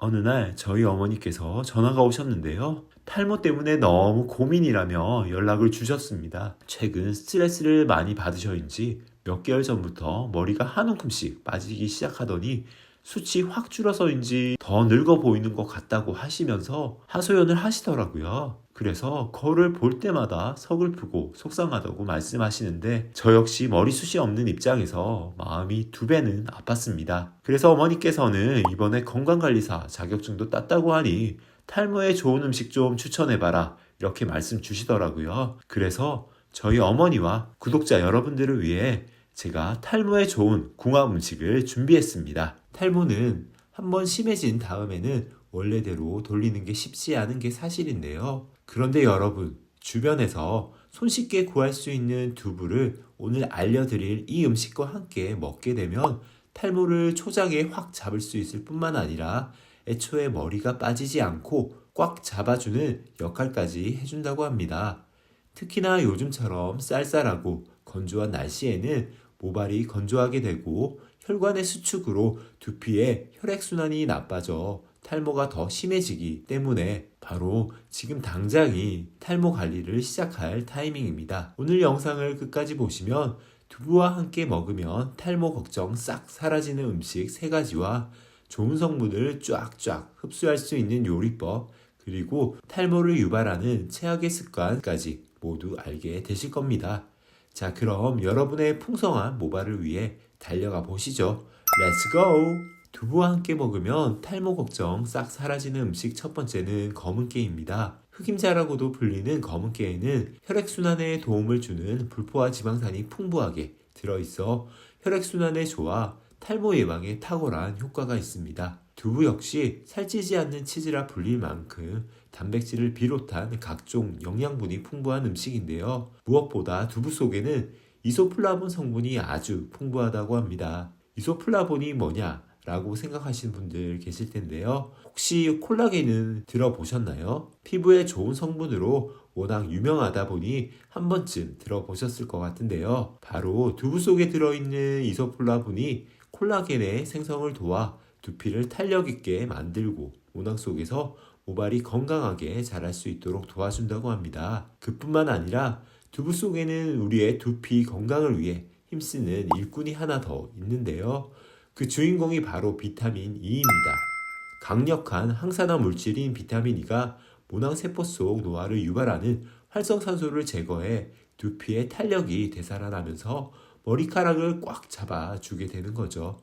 어느 날 저희 어머니께서 전화가 오셨는데요. 탈모 때문에 너무 고민이라며 연락을 주셨습니다. 최근 스트레스를 많이 받으셔인지 몇 개월 전부터 머리가 한 움큼씩 빠지기 시작하더니 숱이 확 줄어서인지 더 늙어 보이는 것 같다고 하시면서 하소연을 하시더라고요. 그래서 거울을 볼 때마다 서글프고 속상하다고 말씀하시는데 저 역시 머리숱이 없는 입장에서 마음이 두 배는 아팠습니다. 그래서 어머니께서는 이번에 건강관리사 자격증도 땄다고 하니 탈모에 좋은 음식 좀 추천해봐라 이렇게 말씀 주시더라고요. 그래서 저희 어머니와 구독자 여러분들을 위해 제가 탈모에 좋은 궁합 음식을 준비했습니다. 탈모는 한번 심해진 다음에는 원래대로 돌리는 게 쉽지 않은 게 사실인데요. 그런데 여러분, 주변에서 손쉽게 구할 수 있는 두부를 오늘 알려드릴 이 음식과 함께 먹게 되면 탈모를 초장에 확 잡을 수 있을 뿐만 아니라 애초에 머리가 빠지지 않고 꽉 잡아주는 역할까지 해준다고 합니다. 특히나 요즘처럼 쌀쌀하고 건조한 날씨에는 모발이 건조하게 되고 혈관의 수축으로 두피의 혈액순환이 나빠져 탈모가 더 심해지기 때문에 바로 지금 당장이 탈모 관리를 시작할 타이밍입니다. 오늘 영상을 끝까지 보시면 두부와 함께 먹으면 탈모 걱정 싹 사라지는 음식 3가지와 좋은 성분을 쫙쫙 흡수할 수 있는 요리법, 그리고 탈모를 유발하는 최악의 습관까지 모두 알게 되실 겁니다. 자, 그럼 여러분의 풍성한 모발을 위해 달려가 보시죠. 렛츠 고! 두부와 함께 먹으면 탈모 걱정 싹 사라지는 음식 첫 번째는 검은깨입니다. 흑임자라고도 불리는 검은깨에는 혈액순환에 도움을 주는 불포화 지방산이 풍부하게 들어있어 혈액순환에 좋아 탈모 예방에 탁월한 효과가 있습니다. 두부 역시 살찌지 않는 치즈라 불릴 만큼 단백질을 비롯한 각종 영양분이 풍부한 음식인데요. 무엇보다 두부 속에는 이소플라본 성분이 아주 풍부하다고 합니다. 이소플라본이 뭐냐? 라고 생각하시는 분들 계실 텐데요. 혹시 콜라겐은 들어보셨나요? 피부에 좋은 성분으로 워낙 유명하다 보니 한 번쯤 들어보셨을 것 같은데요. 바로 두부 속에 들어있는 이소플라본이 콜라겐의 생성을 도와 두피를 탄력 있게 만들고 모낭 속에서 모발이 건강하게 자랄 수 있도록 도와준다고 합니다. 그뿐만 아니라 두부 속에는 우리의 두피 건강을 위해 힘쓰는 일꾼이 하나 더 있는데요. 그 주인공이 바로 비타민 E입니다. 강력한 항산화 물질인 비타민 E가 모낭세포 속 노화를 유발하는 활성산소를 제거해 두피의 탄력이 되살아나면서 머리카락을 꽉 잡아주게 되는 거죠.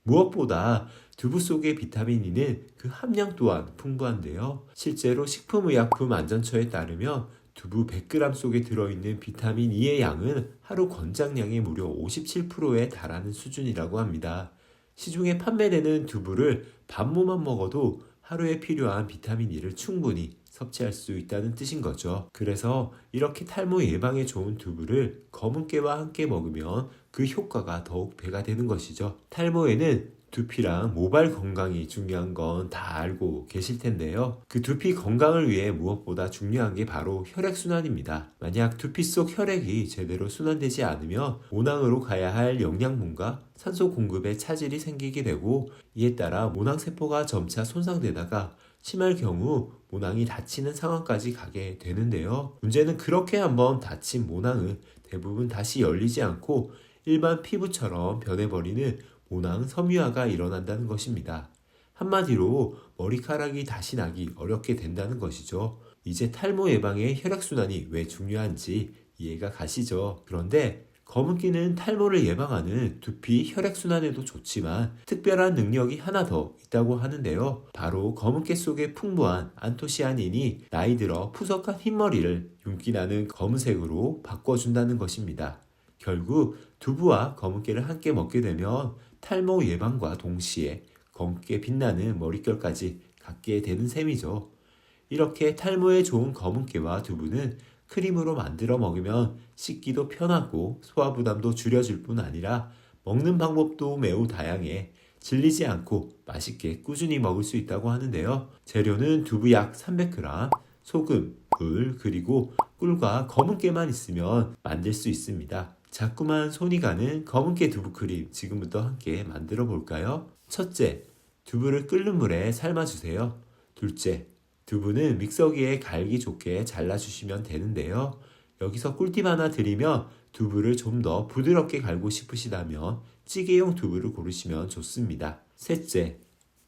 무엇보다 두부 속의 비타민 E는 그 함량 또한 풍부한데요. 실제로 식품의약품안전처에 따르면 두부 100g 속에 들어있는 비타민 E의 양은 하루 권장량의 무려 57%에 달하는 수준이라고 합니다. 시중에 판매되는 두부를 반모만 먹어도 하루에 필요한 비타민 E를 충분히 섭취할 수 있다는 뜻인 거죠. 그래서 이렇게 탈모 예방에 좋은 두부를 검은깨와 함께 먹으면 그 효과가 더욱 배가 되는 것이죠. 탈모에는 두피랑 모발 건강이 중요한 건 다 알고 계실 텐데요. 그 두피 건강을 위해 무엇보다 중요한 게 바로 혈액순환입니다. 만약 두피 속 혈액이 제대로 순환되지 않으면 모낭으로 가야 할 영양분과 산소 공급에 차질이 생기게 되고 이에 따라 모낭세포가 점차 손상되다가 심할 경우 모낭이 다치는 상황까지 가게 되는데요. 문제는 그렇게 한번 다친 모낭은 대부분 다시 열리지 않고 일반 피부처럼 변해버리는 모낭 섬유화가 일어난다는 것입니다. 한마디로 머리카락이 다시 나기 어렵게 된다는 것이죠. 이제 탈모 예방에 혈액순환이 왜 중요한지 이해가 가시죠? 그런데 검은깨는 탈모를 예방하는 두피 혈액순환에도 좋지만 특별한 능력이 하나 더 있다고 하는데요. 바로 검은깨 속에 풍부한 안토시아닌이 나이 들어 푸석한 흰머리를 윤기나는 검은색으로 바꿔준다는 것입니다. 결국 두부와 검은깨를 함께 먹게 되면 탈모 예방과 동시에 검게 빛나는 머릿결까지 갖게 되는 셈이죠. 이렇게 탈모에 좋은 검은깨와 두부는 크림으로 만들어 먹으면 씻기도 편하고 소화 부담도 줄여줄 뿐 아니라 먹는 방법도 매우 다양해 질리지 않고 맛있게 꾸준히 먹을 수 있다고 하는데요. 재료는 두부 약 300g, 소금, 물, 그리고 꿀과 검은깨만 있으면 만들 수 있습니다. 자꾸만 손이 가는 검은깨 두부크림 지금부터 함께 만들어 볼까요? 첫째, 두부를 끓는 물에 삶아주세요. 둘째, 두부는 믹서기에 갈기 좋게 잘라주시면 되는데요. 여기서 꿀팁 하나 드리면 두부를 좀 더 부드럽게 갈고 싶으시다면 찌개용 두부를 고르시면 좋습니다. 셋째,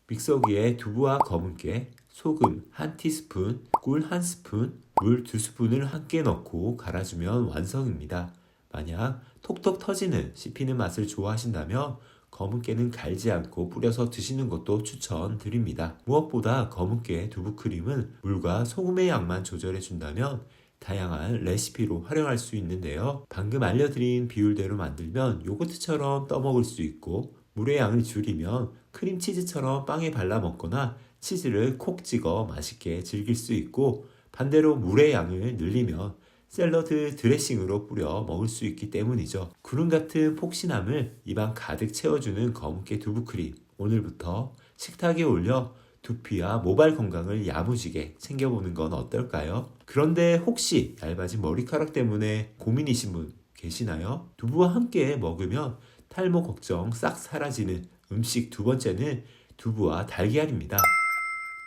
믹서기에 두부와 검은깨, 소금 1티스푼, 꿀 1스푼, 물 2스푼을 함께 넣고 갈아주면 완성입니다. 만약 톡톡 터지는 씹히는 맛을 좋아하신다면 검은깨는 갈지 않고 뿌려서 드시는 것도 추천드립니다. 무엇보다 검은깨 두부크림은 물과 소금의 양만 조절해 준다면 다양한 레시피로 활용할 수 있는데요. 방금 알려드린 비율대로 만들면 요거트처럼 떠먹을 수 있고 물의 양을 줄이면 크림치즈처럼 빵에 발라 먹거나 치즈를 콕 찍어 맛있게 즐길 수 있고 반대로 물의 양을 늘리면 샐러드 드레싱으로 뿌려 먹을 수 있기 때문이죠. 구름 같은 폭신함을 입안 가득 채워주는 검은깨 두부크림. 오늘부터 식탁에 올려 두피와 모발 건강을 야무지게 챙겨보는 건 어떨까요? 그런데 혹시 얇아진 머리카락 때문에 고민이신 분 계시나요? 두부와 함께 먹으면 탈모 걱정 싹 사라지는 음식 두 번째는 두부와 달걀입니다.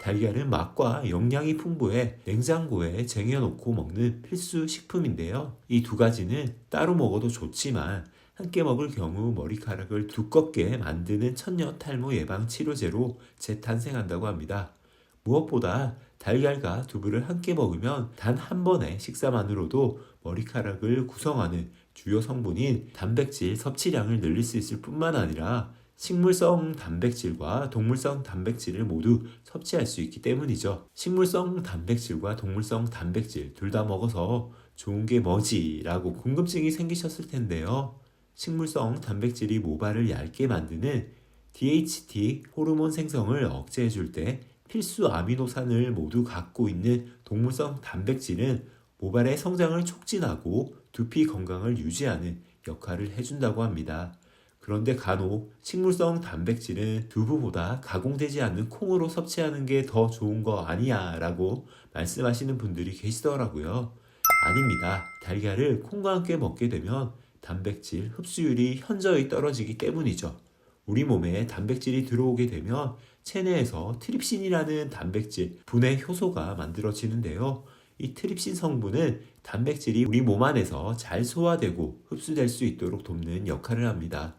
달걀은 맛과 영양이 풍부해 냉장고에 쟁여놓고 먹는 필수 식품인데요. 이 두 가지는 따로 먹어도 좋지만 함께 먹을 경우 머리카락을 두껍게 만드는 천연 탈모 예방 치료제로 재탄생한다고 합니다. 무엇보다 달걀과 두부를 함께 먹으면 단 한 번의 식사만으로도 머리카락을 구성하는 주요 성분인 단백질 섭취량을 늘릴 수 있을 뿐만 아니라 식물성 단백질과 동물성 단백질을 모두 섭취할 수 있기 때문이죠. 식물성 단백질과 동물성 단백질 둘 다 먹어서 좋은 게 뭐지? 라고 궁금증이 생기셨을 텐데요. 식물성 단백질이 모발을 얇게 만드는 DHT 호르몬 생성을 억제해 줄 때 필수 아미노산을 모두 갖고 있는 동물성 단백질은 모발의 성장을 촉진하고 두피 건강을 유지하는 역할을 해준다고 합니다. 그런데 간혹 식물성 단백질은 두부보다 가공되지 않는 콩으로 섭취하는 게 더 좋은 거 아니야 라고 말씀하시는 분들이 계시더라고요. 아닙니다. 달걀을 콩과 함께 먹게 되면 단백질 흡수율이 현저히 떨어지기 때문이죠. 우리 몸에 단백질이 들어오게 되면 체내에서 트립신이라는 단백질 분해 효소가 만들어지는데요. 이 트립신 성분은 단백질이 우리 몸 안에서 잘 소화되고 흡수될 수 있도록 돕는 역할을 합니다.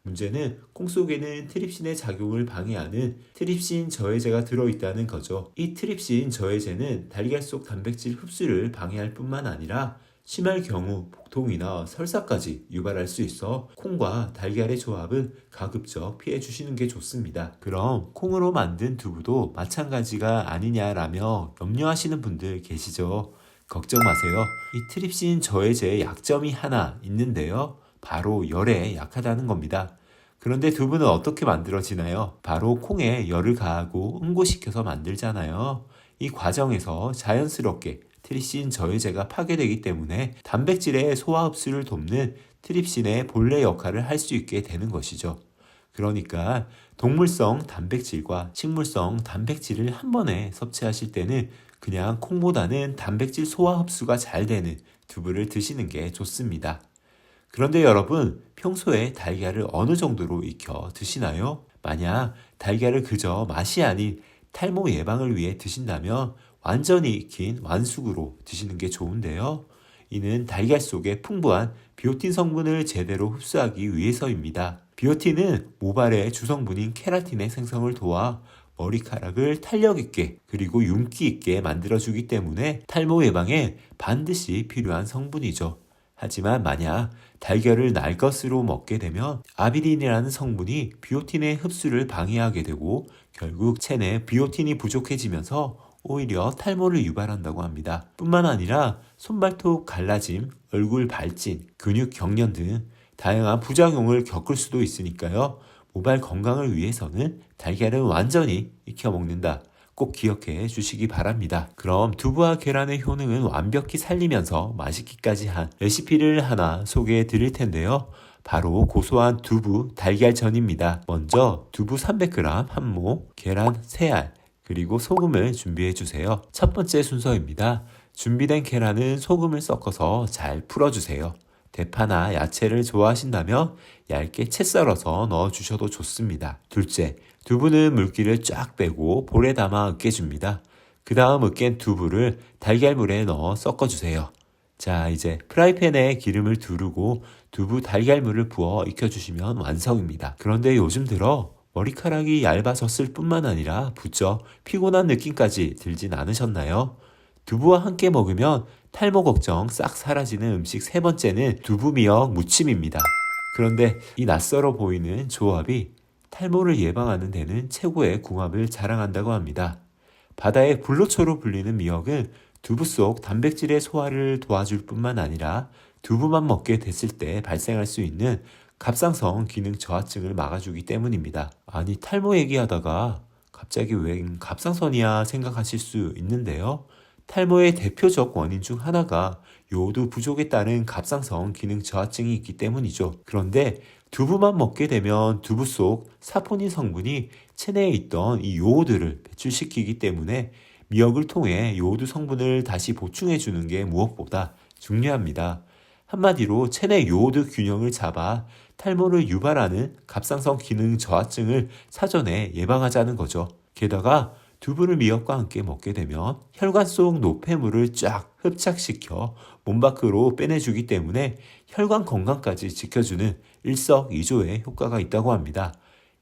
문제는 콩 속에는 트립신의 작용을 방해하는 트립신 저해제가 들어있다는 거죠. 이 트립신 저해제는 달걀 속 단백질 흡수를 방해할 뿐만 아니라 심할 경우 복통이나 설사까지 유발할 수 있어 콩과 달걀의 조합은 가급적 피해 주시는 게 좋습니다. 그럼 콩으로 만든 두부도 마찬가지가 아니냐라며 염려하시는 분들 계시죠? 걱정 마세요. 이 트립신 저해제의 약점이 하나 있는데요. 바로 열에 약하다는 겁니다. 그런데 두부는 어떻게 만들어지나요? 바로 콩에 열을 가하고 응고시켜서 만들잖아요. 이 과정에서 자연스럽게 트립신 저해제가 파괴되기 때문에 단백질의 소화 흡수를 돕는 트립신의 본래 역할을 할 수 있게 되는 것이죠. 그러니까 동물성 단백질과 식물성 단백질을 한 번에 섭취하실 때는 그냥 콩보다는 단백질 소화 흡수가 잘 되는 두부를 드시는 게 좋습니다. 그런데 여러분, 평소에 달걀을 어느 정도로 익혀 드시나요? 만약 달걀을 그저 맛이 아닌 탈모 예방을 위해 드신다면 완전히 익힌 완숙으로 드시는 게 좋은데요. 이는 달걀 속에 풍부한 비오틴 성분을 제대로 흡수하기 위해서입니다. 비오틴은 모발의 주성분인 케라틴의 생성을 도와 머리카락을 탄력 있게 그리고 윤기 있게 만들어주기 때문에 탈모 예방에 반드시 필요한 성분이죠. 하지만 만약 달걀을 날 것으로 먹게 되면 아비린이라는 성분이 비오틴의 흡수를 방해하게 되고 결국 체내 비오틴이 부족해지면서 오히려 탈모를 유발한다고 합니다. 뿐만 아니라 손발톱 갈라짐, 얼굴 발진, 근육 경련 등 다양한 부작용을 겪을 수도 있으니까요. 모발 건강을 위해서는 달걀은 완전히 익혀 먹는다. 꼭 기억해 주시기 바랍니다. 그럼 두부와 계란의 효능은 완벽히 살리면서 맛있기까지 한 레시피를 하나 소개해 드릴 텐데요. 바로 고소한 두부 달걀전입니다. 먼저 두부 300g 한 모, 계란 3알, 그리고 소금을 준비해 주세요. 첫 번째 순서입니다. 준비된 계란은 소금을 섞어서 잘 풀어주세요. 대파나 야채를 좋아하신다면 얇게 채 썰어서 넣어주셔도 좋습니다. 둘째, 두부는 물기를 쫙 빼고 볼에 담아 으깨줍니다. 그 다음 으깬 두부를 달걀물에 넣어 섞어주세요. 자, 이제 프라이팬에 기름을 두르고 두부 달걀물을 부어 익혀주시면 완성입니다. 그런데 요즘 들어 머리카락이 얇아졌을 뿐만 아니라 부쩍 피곤한 느낌까지 들진 않으셨나요? 두부와 함께 먹으면 탈모 걱정 싹 사라지는 음식 세 번째는 두부 미역 무침입니다. 그런데 이 낯설어 보이는 조합이 탈모를 예방하는 데는 최고의 궁합을 자랑한다고 합니다. 바다의 불로초로 불리는 미역은 두부 속 단백질의 소화를 도와줄 뿐만 아니라 두부만 먹게 됐을 때 발생할 수 있는 갑상선 기능 저하증을 막아주기 때문입니다. 아니, 탈모 얘기하다가 갑자기 웬 갑상선이야 생각하실 수 있는데요. 탈모의 대표적 원인 중 하나가 요오드 부족에 따른 갑상선 기능 저하증이 있기 때문이죠. 그런데 두부만 먹게 되면 두부 속 사포닌 성분이 체내에 있던 이 요오드를 배출시키기 때문에 미역을 통해 요오드 성분을 다시 보충해 주는 게 무엇보다 중요합니다. 한마디로 체내 요오드 균형을 잡아 탈모를 유발하는 갑상선 기능 저하증을 사전에 예방하자는 거죠. 게다가 두부를 미역과 함께 먹게 되면 혈관 속 노폐물을 쫙 흡착시켜 몸 밖으로 빼내주기 때문에 혈관 건강까지 지켜주는 일석이조의 효과가 있다고 합니다.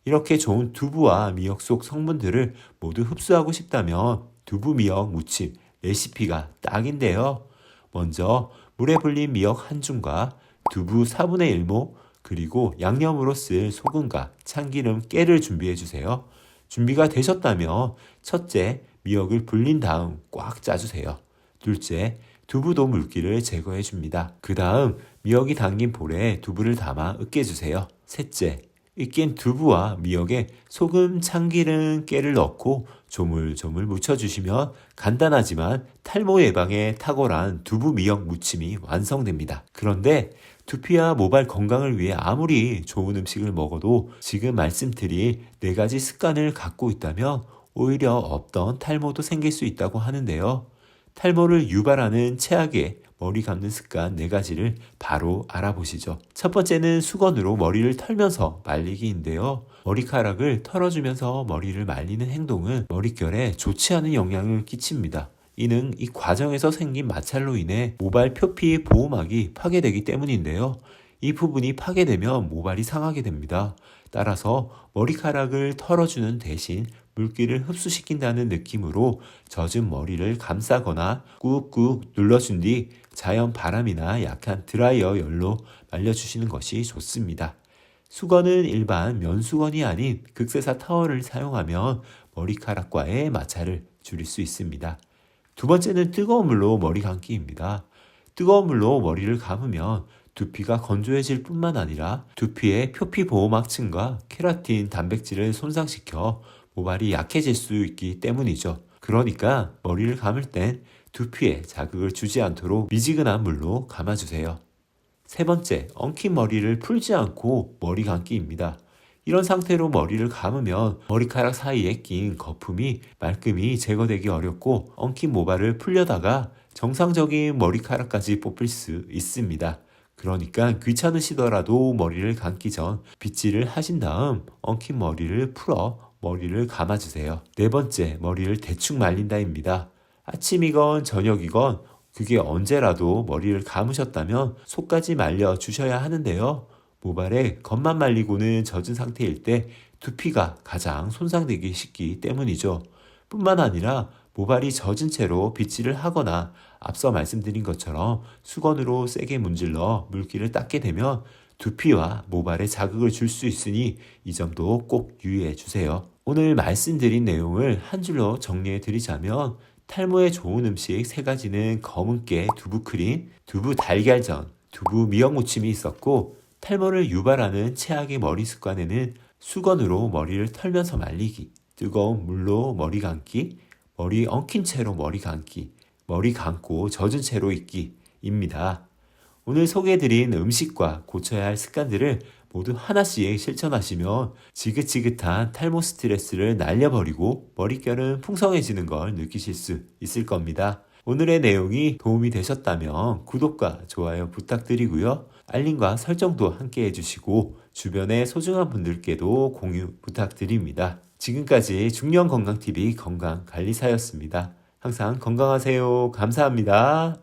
이렇게 좋은 두부와 미역 속 성분들을 모두 흡수하고 싶다면 두부 미역 무침 레시피가 딱인데요. 먼저 물에 불린 미역 한 줌과 두부 4분의 1모 그리고 양념으로 쓸 소금과 참기름 깨를 준비해 주세요. 준비가 되셨다면 첫째, 미역을 불린 다음 꽉 짜주세요. 둘째, 두부도 물기를 제거해 줍니다. 그 다음 미역이 담긴 볼에 두부를 담아 으깨주세요. 셋째, 으깬 두부와 미역에 소금, 참기름, 깨를 넣고 조물조물 묻혀주시면 간단하지만 탈모 예방에 탁월한 두부 미역 무침이 완성됩니다. 그런데 두피와 모발 건강을 위해 아무리 좋은 음식을 먹어도 지금 말씀드린 4가지 습관을 갖고 있다면 오히려 없던 탈모도 생길 수 있다고 하는데요. 탈모를 유발하는 최악의 머리 감는 습관 4가지를 바로 알아보시죠. 첫 번째는 수건으로 머리를 털면서 말리기인데요. 머리카락을 털어주면서 머리를 말리는 행동은 머릿결에 좋지 않은 영향을 끼칩니다. 이는 이 과정에서 생긴 마찰로 인해 모발 표피 보호막이 파괴되기 때문인데요. 이 부분이 파괴되면 모발이 상하게 됩니다. 따라서 머리카락을 털어주는 대신 물기를 흡수시킨다는 느낌으로 젖은 머리를 감싸거나 꾹꾹 눌러준 뒤 자연 바람이나 약한 드라이어 열로 말려주시는 것이 좋습니다. 수건은 일반 면수건이 아닌 극세사 타월을 사용하면 머리카락과의 마찰을 줄일 수 있습니다. 두 번째는 뜨거운 물로 머리 감기입니다. 뜨거운 물로 머리를 감으면 두피가 건조해질 뿐만 아니라 두피의 표피 보호막층과 케라틴 단백질을 손상시켜 모발이 약해질 수 있기 때문이죠. 그러니까 머리를 감을 땐 두피에 자극을 주지 않도록 미지근한 물로 감아주세요. 세 번째, 엉킨 머리를 풀지 않고 머리 감기입니다. 이런 상태로 머리를 감으면 머리카락 사이에 낀 거품이 말끔히 제거되기 어렵고 엉킨 모발을 풀려다가 정상적인 머리카락까지 뽑힐 수 있습니다. 그러니까 귀찮으시더라도 머리를 감기 전 빗질을 하신 다음 엉킨 머리를 풀어 머리를 감아주세요. 네 번째, 머리를 대충 말린다입니다. 아침이건 저녁이건 그게 언제라도 머리를 감으셨다면 속까지 말려 주셔야 하는데요. 모발에 겉만 말리고는 젖은 상태일 때 두피가 가장 손상되기 쉽기 때문이죠. 뿐만 아니라 모발이 젖은 채로 빗질을 하거나 앞서 말씀드린 것처럼 수건으로 세게 문질러 물기를 닦게 되면 두피와 모발에 자극을 줄 수 있으니 이 점도 꼭 유의해 주세요. 오늘 말씀드린 내용을 한 줄로 정리해 드리자면 탈모에 좋은 음식 3가지는 검은깨 두부크림, 두부 달걀전, 두부 미역무침이 있었고 탈모를 유발하는 최악의 머리 습관에는 수건으로 머리를 털면서 말리기, 뜨거운 물로 머리 감기, 머리 엉킨 채로 머리 감기, 머리 감고 젖은 채로 있기입니다. 오늘 소개해드린 음식과 고쳐야 할 습관들을 모두 하나씩 실천하시면 지긋지긋한 탈모 스트레스를 날려버리고 머릿결은 풍성해지는 걸 느끼실 수 있을 겁니다. 오늘의 내용이 도움이 되셨다면 구독과 좋아요 부탁드리고요. 알림과 설정도 함께 해주시고 주변의 소중한 분들께도 공유 부탁드립니다. 지금까지 중년 건강TV 건강관리사였습니다. 항상 건강하세요. 감사합니다.